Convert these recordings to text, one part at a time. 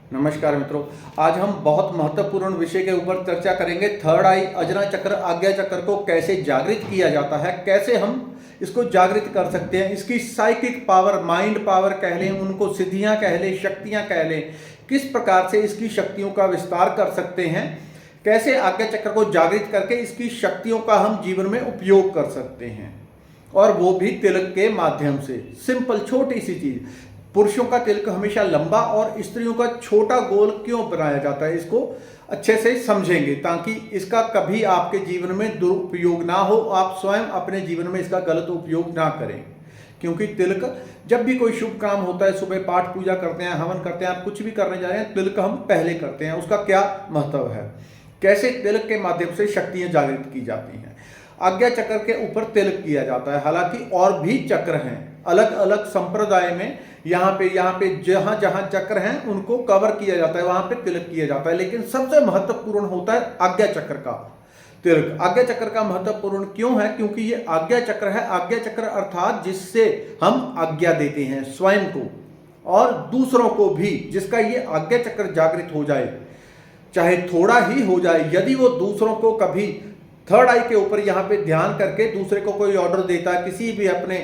नमस्कार मित्रों। आज हम बहुत महत्वपूर्ण विषय के ऊपर चर्चा करेंगे। थर्ड आई अजना चक्र, आज्ञा चक्र को कैसे जागृत किया जाता है, कैसे हम इसको जागृत कर सकते हैं, इसकी साइकिक पावर, माइंड पावर कह लें, उनको सिद्धियां कह लें, शक्तियां कह लें, किस प्रकार से इसकी शक्तियों का विस्तार कर सकते हैं, कैसे आज्ञा चक्र को जागृत करके इसकी शक्तियों का हम जीवन में उपयोग कर सकते हैं, और वो भी तिलक के माध्यम से। सिंपल छोटी सी चीज। पुरुषों का तिलक हमेशा लंबा और स्त्रियों का छोटा गोल क्यों बनाया जाता है, इसको अच्छे से समझेंगे ताकि इसका कभी आपके जीवन में दुरुपयोग ना हो, आप स्वयं अपने जीवन में इसका गलत उपयोग ना करें। क्योंकि तिलक, जब भी कोई शुभ काम होता है, सुबह पाठ पूजा करते हैं, हवन करते हैं, आप कुछ भी करने जा रहे हैं, तिलक हम पहले करते हैं। उसका क्या महत्व है, कैसे तिलक के माध्यम से शक्तियां जागृत की जाती हैं। आज्ञा चक्र के ऊपर तिलक किया जाता है। हालांकि और भी चक्र हैं अलग अलग संप्रदाय में, यहाँ पे जहाँ जहाँ चक्र हैं उनको कवर किया जाता है, वहां पे तिलक किया जाता है। लेकिन सबसे महत्वपूर्ण होता है आज्ञा चक्र का तिलक। आज्ञा चक्र का महत्वपूर्ण क्यों है? क्योंकि ये आज्ञा चक्र है। आज्ञा चक्र अर्थात जिससे हम आज्ञा देते हैं स्वयं को और दूसरों को भी, जिसका ये आज्ञा चक्र जागृत हो जाए, चाहे थोड़ा ही हो जाए। यदि वो दूसरों को कभी थर्ड आई के ऊपर यहाँ पे ध्यान करके दूसरे को कोई ऑर्डर देता है, किसी भी अपने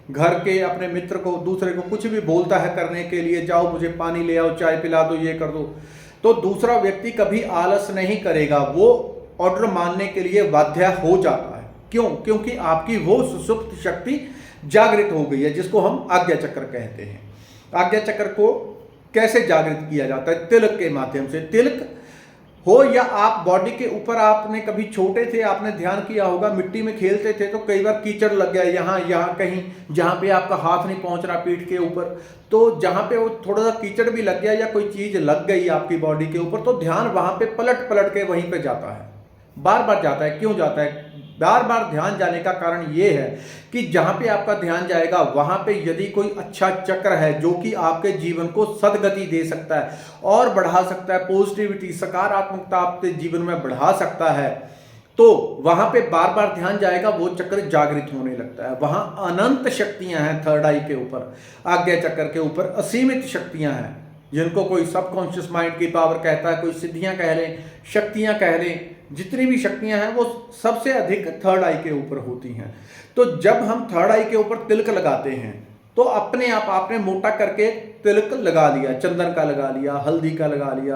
घर के अपने मित्र को, दूसरे को कुछ भी बोलता है करने के लिए, जाओ मुझे पानी ले आओ, चाय पिला दो, ये कर दो, तो दूसरा व्यक्ति कभी आलस नहीं करेगा, वो ऑर्डर मानने के लिए बाध्य हो जाता है। क्यों? क्योंकि आपकी वो सुसुप्त शक्ति जागृत हो गई है, जिसको हम आज्ञा चक्र कहते हैं। आज्ञा चक्र को कैसे जागृत किया जाता है? तिलक के माध्यम से। तिलक हो या आप बॉडी के ऊपर, आपने कभी छोटे थे, आपने ध्यान किया होगा, मिट्टी में खेलते थे तो कई बार कीचड़ लग गया यहाँ कहीं, जहाँ पे आपका हाथ नहीं पहुंच रहा पीठ के ऊपर, तो जहाँ पे वो थोड़ा सा कीचड़ भी लग गया या कोई चीज लग गई आपकी बॉडी के ऊपर, तो ध्यान वहां पे पलट पलट के वहीं पे जाता है, बार बार जाता है। क्यों जाता है? बार बार ध्यान जाने का कारण ये है कि जहां पे आपका ध्यान जाएगा वहां पे यदि कोई अच्छा चक्र है जो कि आपके जीवन को सद्गति दे सकता है और बढ़ा सकता है, पॉजिटिविटी, सकारात्मकता आपके जीवन में बढ़ा सकता है, तो वहां पे बार बार ध्यान जाएगा, वो चक्र जागृत होने लगता है। वहां अनंत शक्तियां हैं थर्ड आई के ऊपर, आज्ञा चक्र के ऊपर असीमित शक्तियां हैं, जिनको कोई सबकॉन्शियस माइंड की पावर कहता है, कोई सिद्धियां कह लें, शक्तियां कह लें, जितनी भी शक्तियां हैं वो सबसे अधिक थर्ड आई के ऊपर होती हैं। तो जब हम थर्ड आई के ऊपर तिलक लगाते हैं तो अपने आप आपने मोटा करके तिलक लगा लिया, चंदन का लगा लिया, हल्दी का लगा लिया,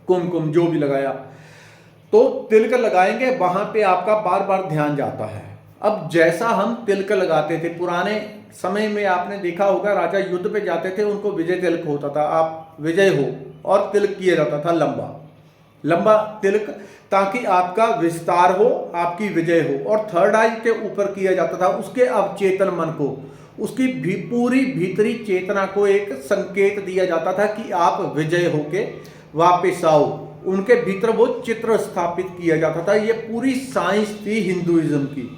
कुमकुम जो भी लगाया, तो तिलक लगाएंगे, वहां पे आपका बार बार ध्यान जाता है। अब जैसा हम तिलक लगाते थे पुराने समय में, आपने देखा होगा राजा युद्ध पे जाते थे, उनको विजय तिलक होता था, आप विजय हो, और तिलक किया जाता था लंबा लंबा तिलक, ताकि आपका विस्तार हो, आपकी विजय हो। और थर्ड आई के ऊपर किया जाता था उसके अवचेतन मन को, उसकी भी पूरी भीतरी चेतना को एक संकेत दिया जाता था कि आप विजय होके वापस आओ। उनके भीतर वो चित्र स्थापित किया जाता था। ये पूरी साइंस थी हिंदुइज्म की,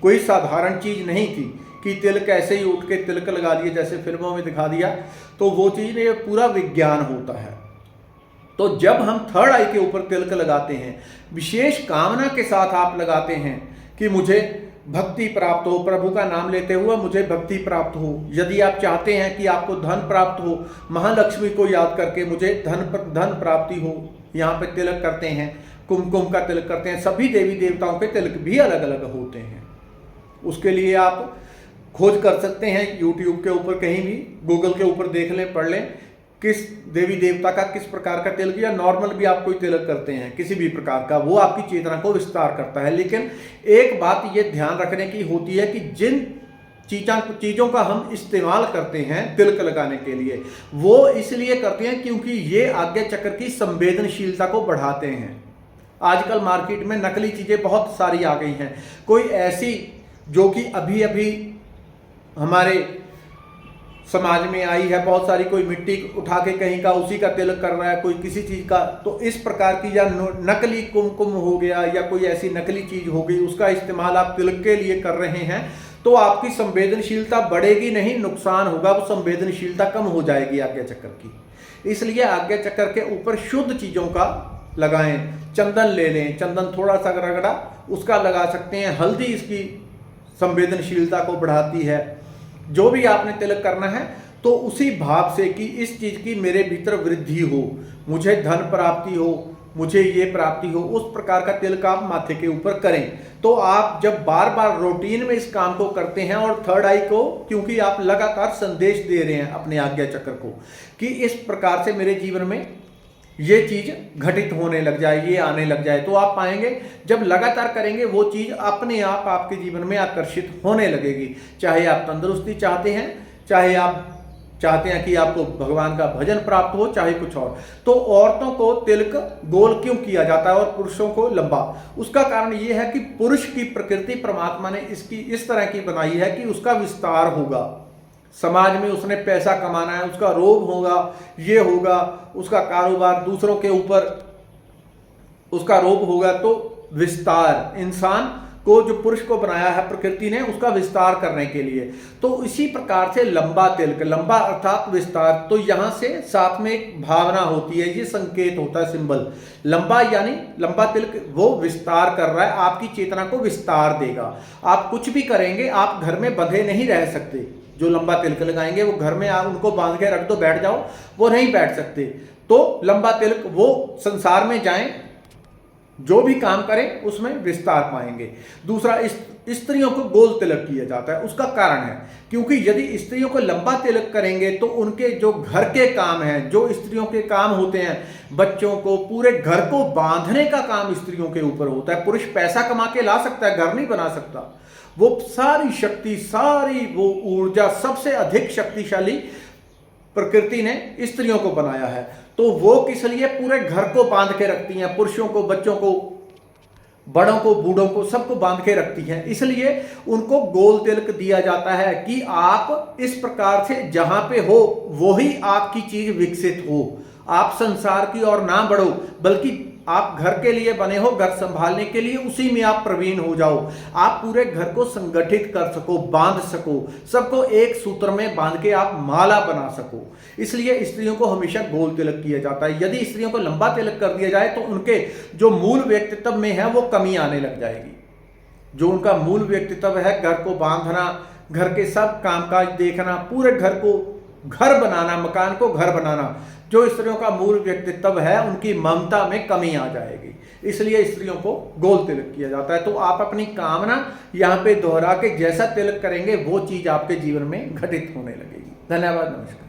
कोई साधारण चीज नहीं थी कि तिलक ऐसे ही उठ के तिलक लगा दिए जैसे फिल्मों में दिखा दिया, तो वो चीज नहीं, पूरा विज्ञान होता है। तो जब हम थर्ड आई के ऊपर तिलक लगाते हैं, विशेष कामना के साथ आप लगाते हैं कि मुझे भक्ति प्राप्त हो, प्रभु का नाम लेते हुए मुझे भक्ति प्राप्त हो। यदि आप चाहते हैं कि आपको धन प्राप्त हो, महालक्ष्मी को याद करके मुझे धन प्राप्ति हो, यहाँ पे तिलक करते हैं, कुमकुम का तिलक करते हैं। सभी देवी देवताओं के तिलक भी अलग अलग होते हैं। उसके लिए आप खोज कर सकते हैं यूट्यूब के ऊपर, कहीं भी गूगल के ऊपर देख लें, पढ़ लें किस देवी देवता का किस प्रकार का तिलक, या नॉर्मल भी आप कोई तिलक करते हैं किसी भी प्रकार का, वो आपकी चेतना को विस्तार करता है। लेकिन एक बात ये ध्यान रखने की होती है कि जिन चीज़ों का हम इस्तेमाल करते हैं तिलक लगाने के लिए, वो इसलिए करते हैं क्योंकि ये आज्ञा चक्र की संवेदनशीलता को बढ़ाते हैं। आजकल मार्केट में नकली चीज़ें बहुत सारी आ गई हैं, कोई ऐसी जो कि अभी अभी हमारे समाज में आई है बहुत सारी, कोई मिट्टी उठा के कहीं का उसी का तिलक कर रहा है, कोई किसी चीज का, तो इस प्रकार की, या नकली कुमकुम हो गया या कोई ऐसी नकली चीज हो गई, उसका इस्तेमाल आप तिलक के लिए कर रहे हैं, तो आपकी संवेदनशीलता बढ़ेगी नहीं, नुकसान होगा, वो संवेदनशीलता कम हो जाएगी आज्ञा चक्र की। इसलिए आज्ञा चक्र के ऊपर शुद्ध चीजों का लगाएं। चंदन ले लें, चंदन थोड़ा सा रगड़ा उसका लगा सकते हैं, हल्दी इसकी संवेदनशीलता को बढ़ाती है। जो भी आपने तिलक करना है तो उसी भाव से कि इस चीज की मेरे भीतर वृद्धि हो, मुझे धन प्राप्ति हो, मुझे ये प्राप्ति हो, उस प्रकार का तिलक आप माथे के ऊपर करें। तो आप जब बार बार रूटीन में इस काम को करते हैं और थर्ड आई को, क्योंकि आप लगातार संदेश दे रहे हैं अपने आज्ञा चक्र को कि इस प्रकार से मेरे जीवन में ये चीज घटित होने लग जाए, ये आने लग जाए, तो आप पाएंगे जब लगातार करेंगे वो चीज अपने आप आपके जीवन में आकर्षित होने लगेगी। चाहे आप तंदुरुस्ती चाहते हैं, चाहे आप चाहते हैं कि आपको भगवान का भजन प्राप्त हो, चाहे कुछ और। तो औरतों को तिलक गोल क्यों किया जाता है और पुरुषों को लंबा? उसका कारण यह है कि पुरुष की प्रकृति परमात्मा ने इसकी इस तरह की बनाई है कि उसका विस्तार होगा, समाज में उसने पैसा कमाना है, उसका रोब होगा, ये होगा, उसका कारोबार दूसरों के ऊपर उसका रोब होगा। तो विस्तार, इंसान को जो पुरुष को बनाया है प्रकृति ने, उसका विस्तार करने के लिए। तो इसी प्रकार से लंबा तिलक, लंबा अर्थात विस्तार, तो यहां से साथ में एक भावना होती है, ये संकेत होता है, सिंबल। लंबा यानी लंबा तिलक वो विस्तार कर रहा है, आपकी चेतना को विस्तार देगा। आप कुछ भी करेंगे, आप घर में बंधे नहीं रह सकते। जो लंबा तिलक लगाएंगे वो घर में आप उनको बांध के रख दो, बैठ जाओ, वो नहीं बैठ सकते। तो लंबा तिलक वो संसार में जाएं, जो भी काम करें उसमें विस्तार पाएंगे। दूसरा, स्त्रियों को गोल तिलक किया जाता है। उसका कारण है क्योंकि यदि स्त्रियों को लंबा तिलक करेंगे तो उनके जो घर के काम हैं, जो स्त्रियों के काम होते हैं, बच्चों को, पूरे घर को बांधने का काम स्त्रियों के ऊपर होता है। पुरुष पैसा कमा के ला सकता है, घर नहीं बना सकता। वो सारी शक्ति, सारी वो ऊर्जा, सबसे अधिक शक्तिशाली प्रकृति ने स्त्रियों को बनाया है। तो वो किस लिए? पूरे घर को बांध के रखती हैं, पुरुषों को, बच्चों को, बड़ों को, बूढ़ों को, सबको बांध के रखती हैं। इसलिए उनको गोल तिलक दिया जाता है कि आप इस प्रकार से जहां पे हो वो ही आपकी चीज विकसित हो। आप संसार की ओर ना बढ़ो, बल्कि आप घर के लिए बने हो, घर संभालने के लिए, उसी में आप प्रवीण हो जाओ। आप पूरे घर को संगठित कर सको, बांध सको, सबको एक सूत्र में बांध के आप माला बना सको। इसलिए स्त्रियों को हमेशा गोल तिलक किया जाता है। यदि स्त्रियों को लंबा तिलक कर दिया जाए तो उनके जो मूल व्यक्तित्व में है वो कमी आने लग जाएगी। जो उनका मूल व्यक्तित्व है, घर को बांधना, घर के सब कामकाज देखना, पूरे घर को घर बनाना, मकान को घर बनाना, जो स्त्रियों का मूल व्यक्तित्व है, उनकी ममता में कमी आ जाएगी। इसलिए स्त्रियों को गोल तिलक किया जाता है। तो आप अपनी कामना यहाँ पे दोहरा के जैसा तिलक करेंगे वो चीज आपके जीवन में घटित होने लगेगी। धन्यवाद, नमस्कार।